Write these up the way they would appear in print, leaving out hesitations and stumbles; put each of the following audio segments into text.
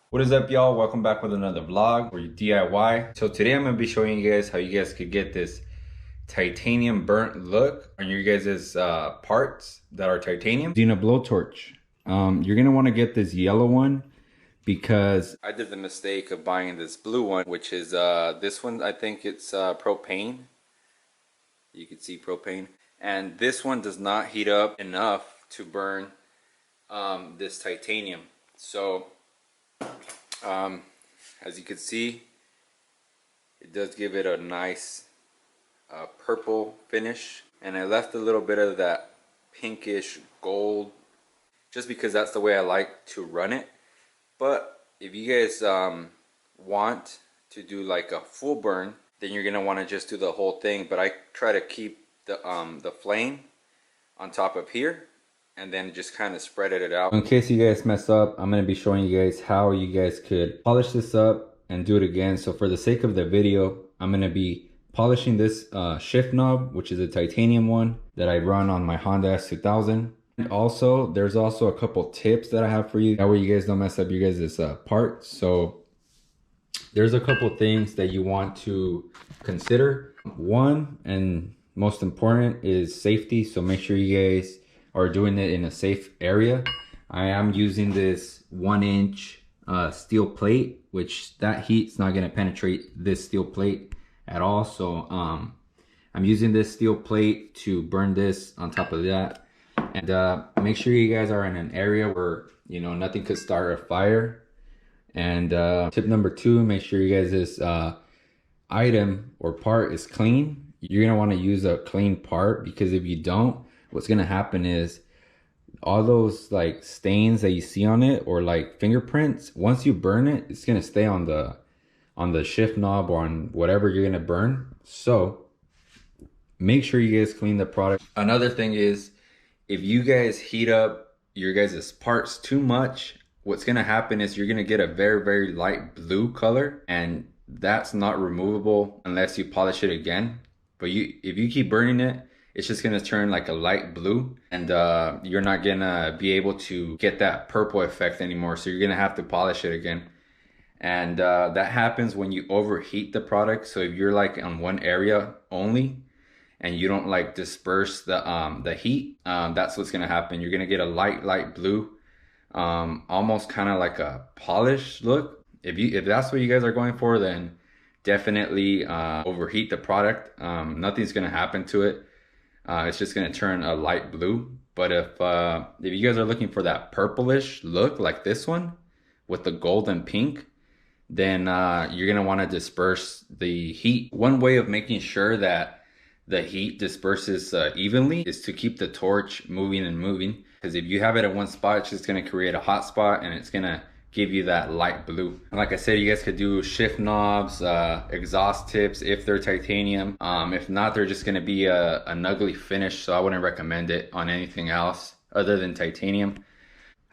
What is up, y'all? Welcome back with another vlog or DIY. So today I'm going to be showing you guys how you guys could get this titanium burnt look on your guys' parts that are titanium using a blowtorch. You're going to want to get this yellow one because I did the mistake of buying this blue one, which is this one. I think it's propane. You can see propane, and this one does not heat up enough to burn this titanium. So as you can see, it does give it a nice purple finish, and I left a little bit of that pinkish gold just because that's the way I like to run it. But if you guys want to do like a full burn, then you're gonna want to just do the whole thing. But I try to keep the flame on top of here and then just kind of spread it out. In case you guys mess up, I'm going to be showing you guys how you guys could polish this up and do it again. So for the sake of the video, I'm going to be polishing this shift knob, which is a titanium one that I run on my Honda S2000. And also, there's also a couple tips that I have for you. That way you guys don't mess up your guys' parts. So there's a couple things that you want to consider. One, and most important, is safety. So make sure you guys are doing it in a safe area. I am using this 1-inch steel plate, which that heat's not gonna penetrate this steel plate at all. So I'm using this steel plate to burn this on top of that. And make sure you guys are in an area where, you know, nothing could start a fire. And tip number 2, make sure you guys this item or part is clean. You're gonna want to use a clean part, because if you don't, what's gonna happen is all those like stains that you see on it, or like fingerprints, once you burn it, it's gonna stay on the shift knob or on whatever you're gonna burn. So make sure you guys clean the product. Another thing is, if you guys heat up your guys' parts too much, what's gonna happen is you're gonna get a very light blue color, and that's not removable unless you polish it again. But if you keep burning it, it's just gonna turn like a light blue, and you're not gonna be able to get that purple effect anymore. So you're gonna have to polish it again. And that happens when you overheat the product. So if you're like on one area only and you don't like disperse the heat, that's what's gonna happen. You're gonna get a light blue, almost kind of like a polished look. If that's what you guys are going for, then definitely overheat the product. Nothing's gonna happen to it. It's just gonna turn a light blue. But if you guys are looking for that purplish look like this one with the gold and pink, then you're gonna want to disperse the heat. One way of making sure that the heat disperses evenly is to keep the torch moving and moving. Because if you have it at one spot, it's just gonna create a hot spot, and it's gonna give you that light blue. And like I said, you guys could do shift knobs, exhaust tips if they're titanium. If not, they're just gonna be an ugly finish, so I wouldn't recommend it on anything else other than titanium.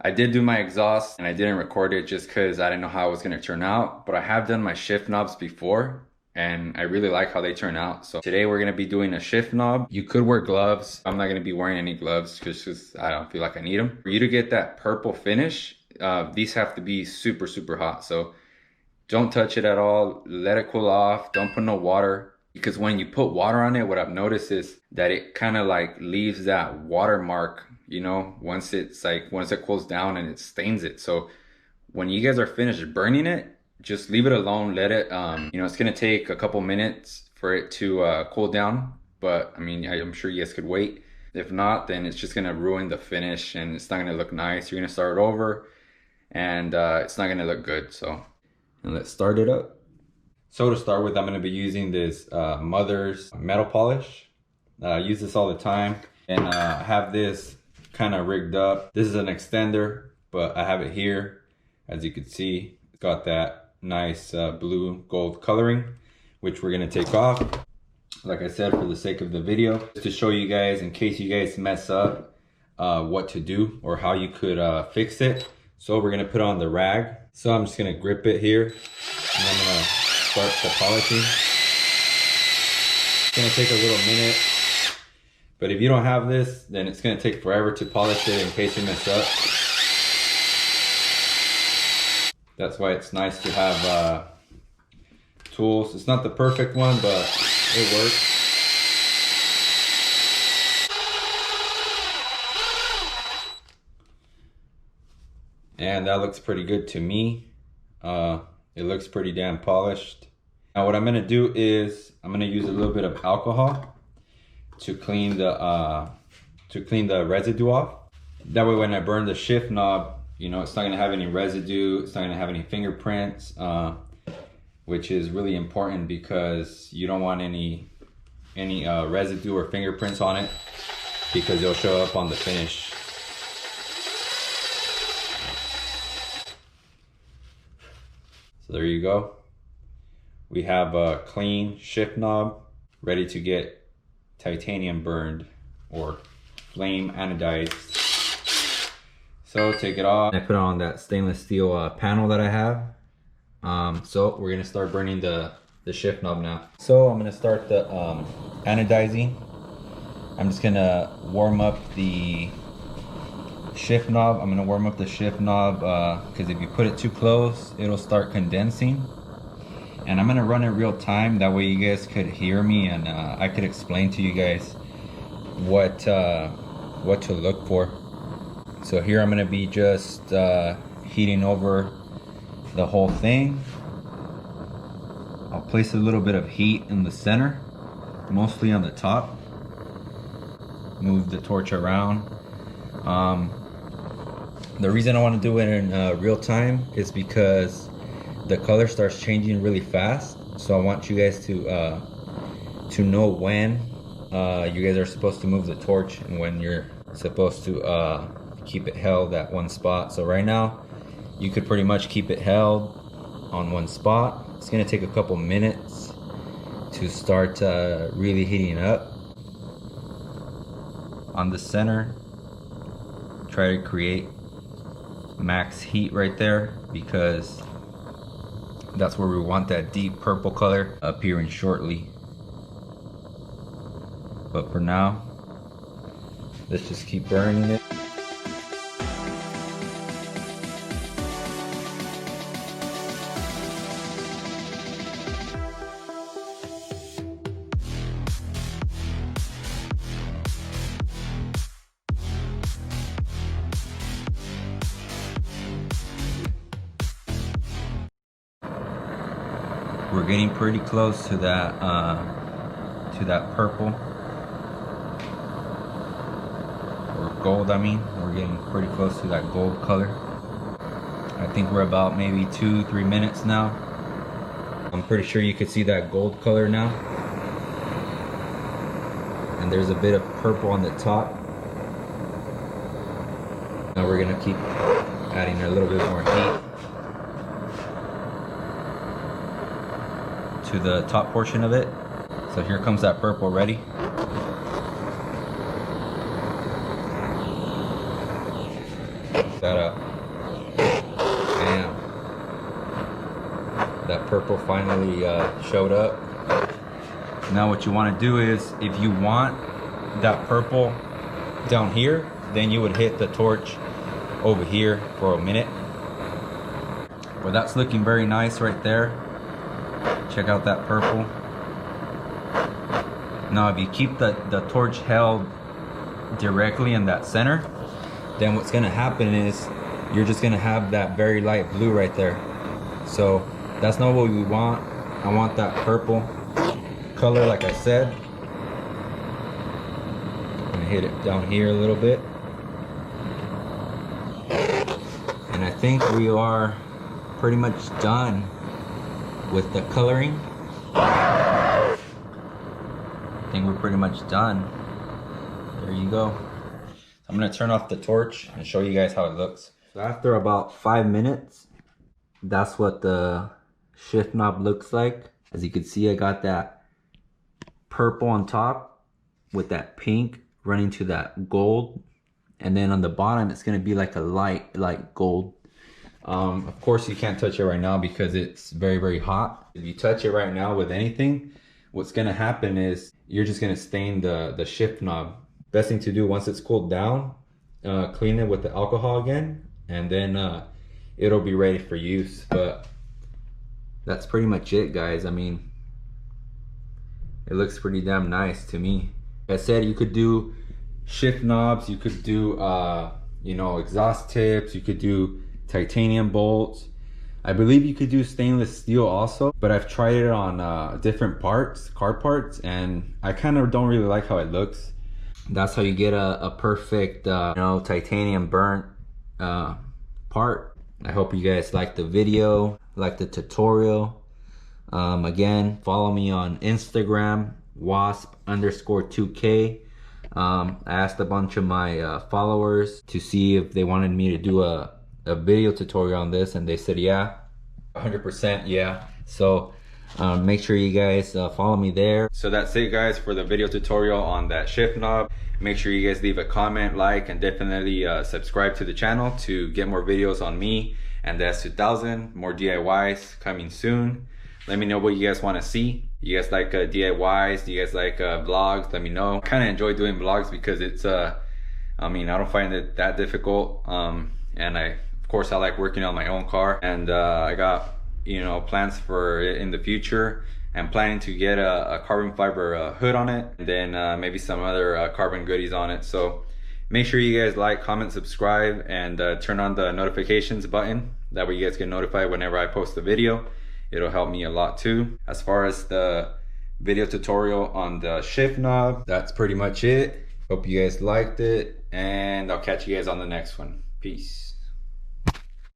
I did do my exhaust and I didn't record it just because I didn't know how it was gonna turn out, but I have done my shift knobs before and I really like how they turn out. So today we're gonna be doing a shift knob. You could wear gloves. I'm not gonna be wearing any gloves just because I don't feel like I need them. For you to get that purple finish, these have to be super hot. So don't touch it at all. Let it cool off. Don't put no water, because when you put water on it, what I've noticed is that it kind of like leaves that watermark, you know, once it cools down, and it stains it. So when you guys are finished burning it, just leave it alone. Let it you know, it's gonna take a couple minutes for it to cool down, but I mean, I'm sure you guys could wait. If not, then it's just gonna ruin the finish and it's not gonna look nice. You're gonna start over and it's not gonna look good. So, and let's start it up. So to start with, I'm gonna be using this Mother's metal polish. I use this all the time, and I have this kind of rigged up. This is an extender, but I have it here. As you can see, it's got that nice blue gold coloring, which we're gonna take off. Like I said, for the sake of the video, just to show you guys, in case you guys mess up, what to do or how you could fix it. So we're gonna put on the rag. So I'm just gonna grip it here, and I'm gonna start the polishing. It's gonna take a little minute, but if you don't have this, then it's gonna take forever to polish it in case you mess up. That's why it's nice to have tools. It's not the perfect one, but it works. And that looks pretty good to me. It looks pretty damn polished. Now what I'm gonna do is I'm gonna use a little bit of alcohol to clean the residue off. That way when I burn the shift knob, you know, it's not gonna have any residue, it's not gonna have any fingerprints, which is really important because you don't want any residue or fingerprints on it, because they'll show up on the finish. So there you go. We have a clean shift knob ready to get titanium burned or flame anodized. So take it off. I put on that stainless steel panel that I have. So we're gonna start burning the shift knob now. So I'm gonna start the anodizing. I'm just gonna warm up the shift knob. I'm gonna warm up the shift knob because if you put it too close, it'll start condensing. And I'm gonna run it real time. That way you guys could hear me and I could explain to you guys what to look for. So here I'm gonna be just heating over the whole thing. I'll place a little bit of heat in the center, mostly on the top. Move the torch around. The reason I want to do it in real time is because the color starts changing really fast. So I want you guys to know when you guys are supposed to move the torch and when you're supposed to keep it held at one spot. So right now you could pretty much keep it held on one spot. It's gonna take a couple minutes to start really heating up. On the center, try to create max heat right there, because that's where we want that deep purple color appearing shortly. But for now, let's just keep burning it. We're getting pretty close to that purple or gold. I mean, we're getting pretty close to that gold color. I think we're about maybe 2-3 minutes now. I'm pretty sure you could see that gold color now. And there's a bit of purple on the top. Now we're gonna keep adding a little bit more heat to the top portion of it. So here comes that purple ready. That up. Bam. That purple finally showed up. Now what you want to do is, if you want that purple down here, then you would hit the torch over here for a minute. Well, that's looking very nice right there. Check out that purple. Now if you keep the torch held directly in that center, then what's gonna happen is you're just gonna have that very light blue right there. So that's not what we want. I want that purple color, like I said. I'm gonna hit it down here a little bit. And I think we are pretty much done with the coloring. I think we're pretty much done. There you go. I'm gonna turn off the torch and show you guys how it looks. So after about 5 minutes, that's what the shift knob looks like. As you can see, I got that purple on top with that pink running to that gold. And then on the bottom, it's gonna be like a light gold. Of course, you can't touch it right now because it's very, very hot. If you touch it right now with anything, what's gonna happen is you're just gonna stain the shift knob. Best thing to do once it's cooled down, clean it with the alcohol again, and then it'll be ready for use. But that's pretty much it, guys. I mean, it looks pretty damn nice to me. Like I said, you could do shift knobs, you could do you know, exhaust tips, you could do titanium bolts. I believe you could do stainless steel also, but I've tried it on different parts, car parts, and I kind of don't really like how it looks. That's how you get a perfect you know, titanium burnt part. I hope you guys liked the video, like the tutorial. Again, follow me on Instagram, wasp_2k. I asked a bunch of my followers to see if they wanted me to do a video tutorial on this, and they said yeah, 100% yeah. So make sure you guys follow me there. So that's it, guys, for the video tutorial on that shift knob. Make sure you guys leave a comment, like, and definitely subscribe to the channel to get more videos on me and the S2000. More DIYs coming soon. Let me know what you guys want to see. You guys like DIYs? Do you guys like vlogs? Let me know. I kind of enjoy doing vlogs because it's I mean, I don't find it that difficult, and of course I like working on my own car, and I got, you know, plans for it in the future. I'm planning to get a carbon fiber hood on it, and then maybe some other carbon goodies on it. So make sure you guys like, comment, subscribe, and turn on the notifications button. That way you guys get notified whenever I post a video. It'll help me a lot too. As far as the video tutorial on the shift knob, that's pretty much it. Hope you guys liked it, and I'll catch you guys on the next one. Peace.